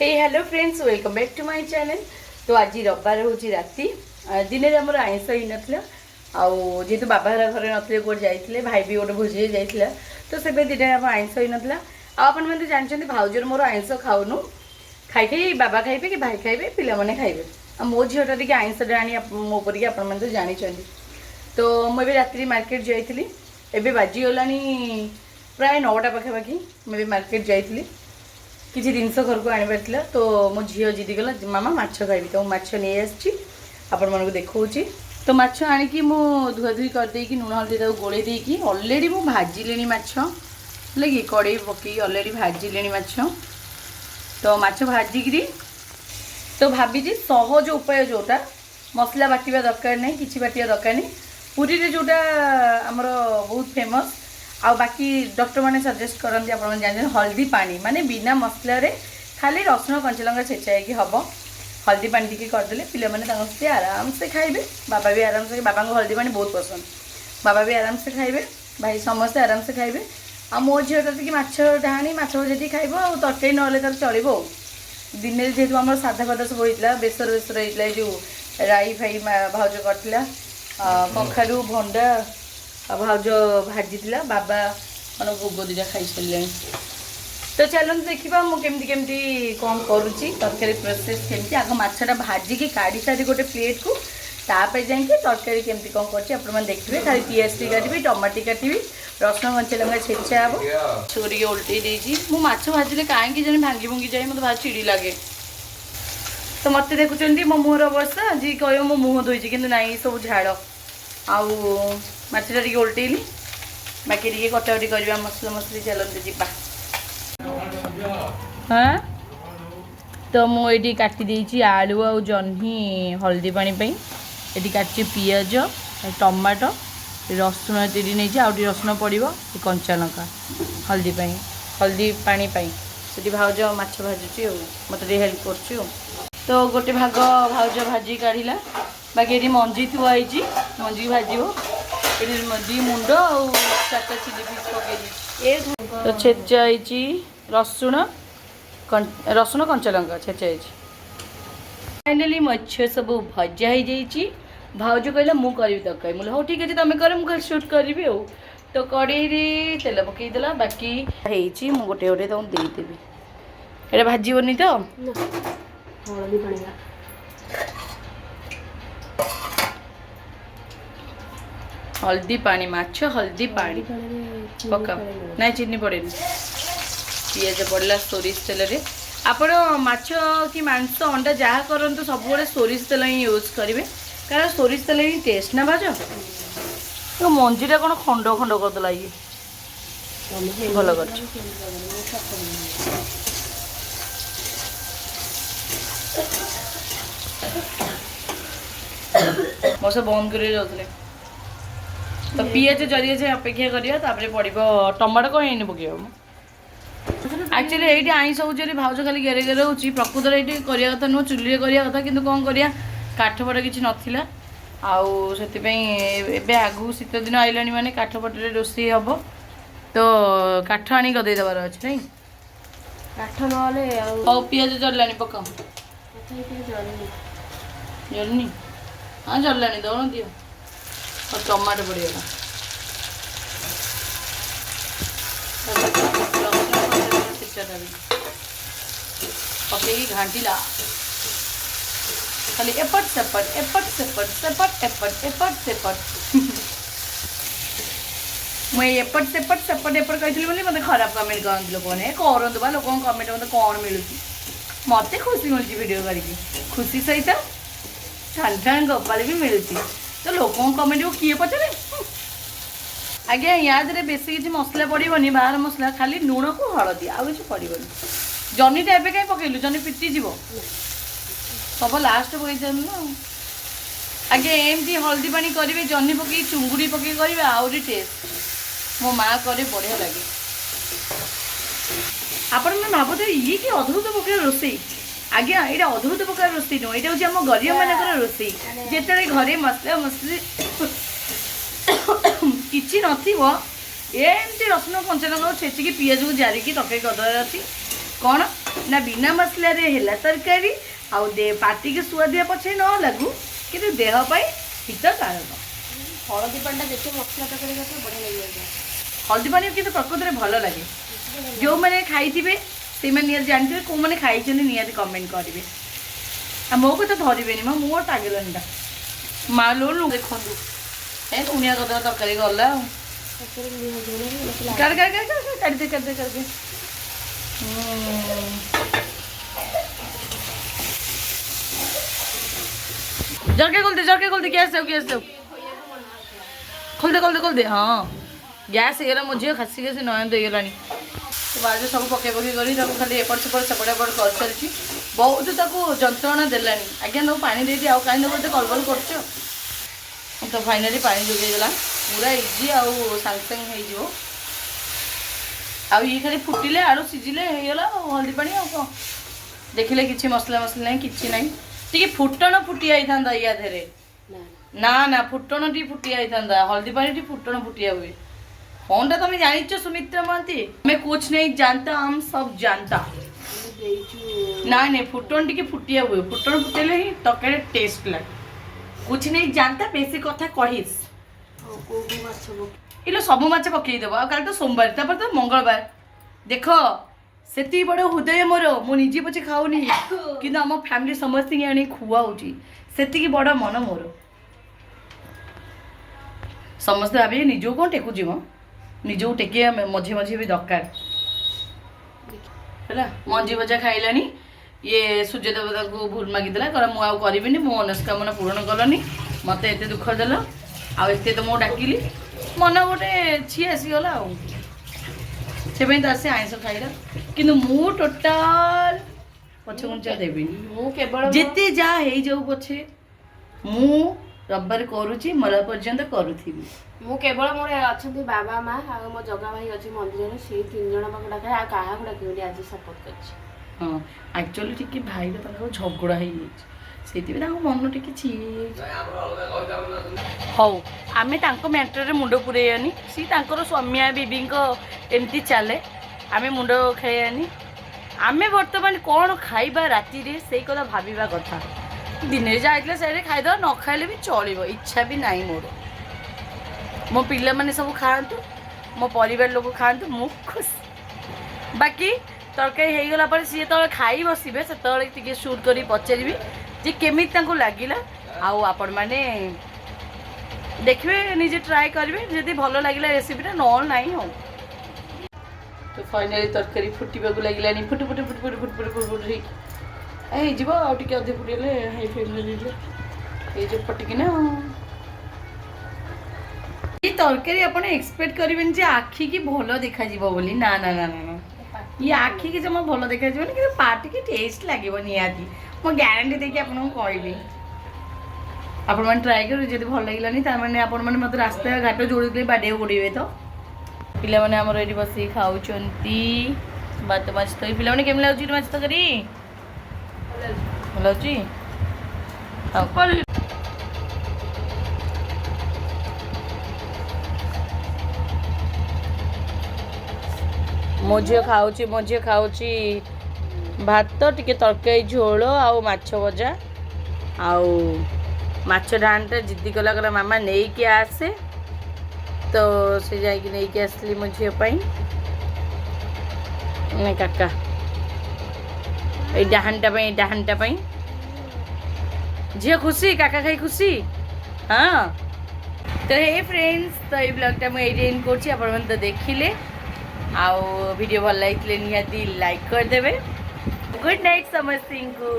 Hey hello friends welcome back to my channel. तो आज रविवार हूँ राति दिन में आमर आइंस ही नाला जेहेतु बाबा घर नथिले गोटे जाइए भाई भी गोटे भोजी जाइए तो से दिन में आइंस ही नाला आपने जानते भाउजर मोर आइंस खाऊनु खाई खाई बाबा खाइबे कि भाई खाइबे पिला माने खाइबे मो झीटा टी आइंस आनी मो पर आप जानते तो मुझे राति मार्केट जाइली एवं बाजिगला प्राय 9टा पाखापाखि मुझे मार्केट जाइली किसी जिनस घर को आनबार तो मो झील जिदी गला मामा माछ खाइबी तो माछ नहीं आसी आपण मन को देखा तो माछ आणिकी मु धुआ धुई करदेकी लुण हल्दी गोले देकी अलरेडी मु भाजिले माछ लगे कड़े पकई अलरेडी भाजिले माछ तो माछ भाजिकी तो भाभी सहज उपाय जोटा मसला बाटिया दरकार नहीं किसी बाटिया दरकार नहीं पुरी रे जोटा आमर बहुत फेमस आ बाकी डॉक्टर मैंने सजेस्ट करते आप जानते हल्दी पानी माने बिना मसला रे खाली रसुण कंचलंगा छेचाई हम हल्दी पानी टी करदे पे आराम से खाइबे बाबा भी आराम से बाबा को हल्दी पानी बहुत पसंद बाबा भी आराम से खाइबे भाई समस्ते आराम से खाइबे आ मो झीटा टी माछ डाणी माछ भजा खाइब आ तरकारी ना तार चलो दिन जेहेतु आम साधा फाधा सब होता बेसर बेसर होता जो राई फाई भाउज करथिला कखारू भंडा भाउज भाजी बाबा मन भोग दुटा खाई सारे तो चलते देखा मुझे कौन करुच्ची तरकारी प्रोसेस केमती आग मछटा भाजिकी काढ़ी सारी गोटे प्लेट को तापर जाकि तरकारी केमती कौन कर देखिए खाली पियाज टी काटि टमाटी काटि रसुण कंचलंगा छेचा हम छोरी उल्टे देती मुझे भाजिले कहीं जन भांगी भुंगी जाए मतलब भारी चिड़ी लगे तो मत देखुं मो मुहर अवस्था जी कह मो मुह धोई कि ना सब झाड़ आछटा टी उल्टेली बाकी टी कटाकटी करवा मसला मसली चलते जीवा हाँ तो मुझे काटी आलू आ जह्नी हल्दी पानी ये काटी पियाज टमाटो रसुण तीन नहीं आउटी रसुण पड़ो कंचा लंका हल्दी हल्दी पानी से भाउज माछ भाजुची मत हेल्प कर तो गोटे भाग भाउज भाजी काढ़ला बाकी ये मंजी थुआई मंजी भाजो ये मुंड और 4टा चिली पीस पकई तो छेचाई रसुण रसुण कंचा लंका छेचाई फाइनाली माछ सब भजा हो भाउज कहला मु करी तरकारी मुझे हाँ ठीक अच्छे तुम कर मुझे सुट करी तो कड़े तेल पकईदेला बाकी गोटे गोटे तुमको देदेवी ये भाजबनी तो हल्दी पानी माछ हल्दी पानी पका ना चीनी पड़े पियाज पड़ला सोरिष तेल रे आपण माछ कि मांस अंडा जहाँ करंतु सब सोरिष तेल ही यूज करेंगे कारण सोरिष तेल ही टेस्ट ना भाज तो मंजीटा कौन खंड खंड करदेला ये भल कर बस बंद कर जाते तो पियाज जरिए से अपेक्षा करा पड़ो टमाटो कहीं पकड़ एक्चुअली ये आईस हो भाउज खाली घेरे घेरे हो प्रकृत ये करवा कथा नुह चुली करवा कथा कि कौन करा काठ फट किसी नाला आउ आगू शीत दिन आइला माने काठ फटे रोषे हम तो काठ आनी गदेदेवार अच्छे नहीं काठ ना पियाज जल्लानी पका जलनी हाँ जल्लानी दौड़ दियो और टमाटो पड़ेगा पकई घाटीला खाली एपट सेपट एपट सेपट सेपट एपट एपट सेपट मुझे एपट सेपट सेपट एपट कही मतलब खराब कमेंट करते लोक मैंने करतु बा लोक कमेंट मतलब कौन मिलूँ मत खुशी मिलूँ वीडियो करके खुशी सहित छान छान गोपाल भी मिलूँ तो लोक कमेंट को किए पचारे आज्ञा याद बेसी किसी मसला पड़ोनी बाहर मसला खाली लुण को हलदी आउ कि पड़ोनी जह्नीटा एवं कहीं पकईलु जह्नी फिटिज सब लास्ट पकई ना आगे एमती हल्दी पानी करेंगे जह्नी पकई चुंगुड़ी पकई करेंगे आहरी टेस्ट मो माँ करे बढ़िया लगे आपण मैंने भावुथे ये कि अद्भुत प्रकार रोषे आज्ञा ये अद्भुत प्रकार रोषे नुह ये हूँ आम गरीब मान रोषे जिते घरे मसला मसली किसी नमती रसुण कंचा लंका छेचिकी पियाज को जारिकी तरकारी करदेवार अच्छी कौन ना बिना मसला रे हेला तरकारी आउ दे पार्टी के सुआदिया पछे न लागू कि देह पाई हितकारक हलदी पानी देखिए मसला तरकारी करते बढ़िया लगे हल्दी पानी कि प्रकृत में भल लगे जो मैंने खाई से मैंने जानते कौ मैंने खाई निहाती कमेंट करेंगे आ मो कथा धरवे मोर टागेलानी माँ लो लु देखु ए कुनिया कदा तरकारी गला कर कर कर कर कर दे कर दे कर दे जरके खोल दे गैस दे खोल दे हाँ गैस ହେଇଗଲା ମୋ ଝିଅ ଖାସି ଖାସି ନୟନ ହେଇଗଲାଣି तो बाजू सब पके करी खाली एपट सेपट सेपट एपट कर चलती बहुत ताको जंत्रणा देलानी आज्ञा तुम पानी दे आउ कहीं बोलते कलबल कर तो फाइनाली पानी जोगेगला पूरा इजी आउ सांग सांग हो आउ ये खाली फुटिले आलू सीझिले ହେଇଗଲା हल्दी पानी आउ कौन देखिले किसी मसला मसला नहीं किसी नहीं टी फुटण फुटी आई था या धेरे ना ना फुटण टी फुटी आई था हल्दी पानी टी फुटण फुटिया हुए कौन तुम जान सुमित्रा महांती मैं कुछ नहीं जानता हम सब जानता ना नहीं फुटन टी फुटिया हुए फुटन फुटेले ही तरकारी टेस्ट लगे कुछ नहीं जानता बेसी कथा कहीस इलो सब माछ पकईदेव कल तो सोमवार तो मंगलवार देख से बड़ हृदय मोर मु निजे पचे खाऊनी कि आम फैमिली समस्त आनी खुआऊँगी से बड़ मन मोर समस्ते भाभी निजो कौन टेकुची मो निजो टेक मझे मझे भी दरकार है मंजी भजा खाइलानी ये सूर्य देवता को भूल मागिदेला कह मुझे करी मो मनस्कामना पूरण कलनी मत एत दुख देल आत तो मो डाकिली मन गोटे छी आसीगला से तो आसे आइंस खाइला कि मु टोटाल पछघुंचा देवी जिते जा हो जाऊ पछे मु रविवार करुची मला पर्यंत करूथी मु केवल मोर अच्छा बाबा माँ आ मो जगा भाई अच्छे मंदिर से 3 जन पाक डाके आ क्या डाक आज सपोर्ट कर हाँ एक्चुअली टी भाई झगड़ा हो मन टी हौ आम मैटर मुंड पुरेयानी सी स्वामिया बीबी एमती चले आम मुंड खेयानी आम बर्तमान कौन खाइबा राति रे से कथा भाविबा कथा दिन जाइए से खाईद न खाइले भी चलो इच्छा भी नहीं मोर मो पिला माने सब खातु मो परिवार लोग खातु मु खुश बाकी तरकारी हो गला सी तो खाई बसबे से शूट कर पचारि जे केमी लगिला आउ आपण मैंने देखिए निजे ट्राए करेंगे जदि भल लगे रेसिपीटा न नहीं हो तो फाइनाली तरकारी फुटा लगे foot foot foot foot foot foot foot foot हो आगे अधे फुटे हाई फ्लेम फटिकिना ये तरकारी आप एक्सपेक्ट करें जे आखि की भल देखा बोली ना ना ना ना ये आखि की जमा भल देखा कि पार्टी की टेस्ट लगे निहाती मो ग्यारंटी देखिए आपको कहबी आपण मैंने ट्राए कर जब भल लगे तार आपण मैंने मत रास्ता घाट जोड़ी बाड़े उड़े तो पिला माने हमर एठी बसी खाउचंती भात माछ तो पिला माने केम लागुची माछ तो करी भल होची अपन मोझे खाऊची भात टिके तरकारी झोल आउ माछ भजा आउ माछ डांटा जिद्दी कला कला मामा नहीं के आसे तो से जाइए नहीं के आसली मो झील नहीं काका डाहानटा झील खुशी काका खाई खुशी हाँ तो हे फ्रेंड्स तो ये ब्लॉगटा मुझे एंड कर देखिले आउ वीडियो भल लगे निहाती लाइक करदे गुड नाइट समस्त को।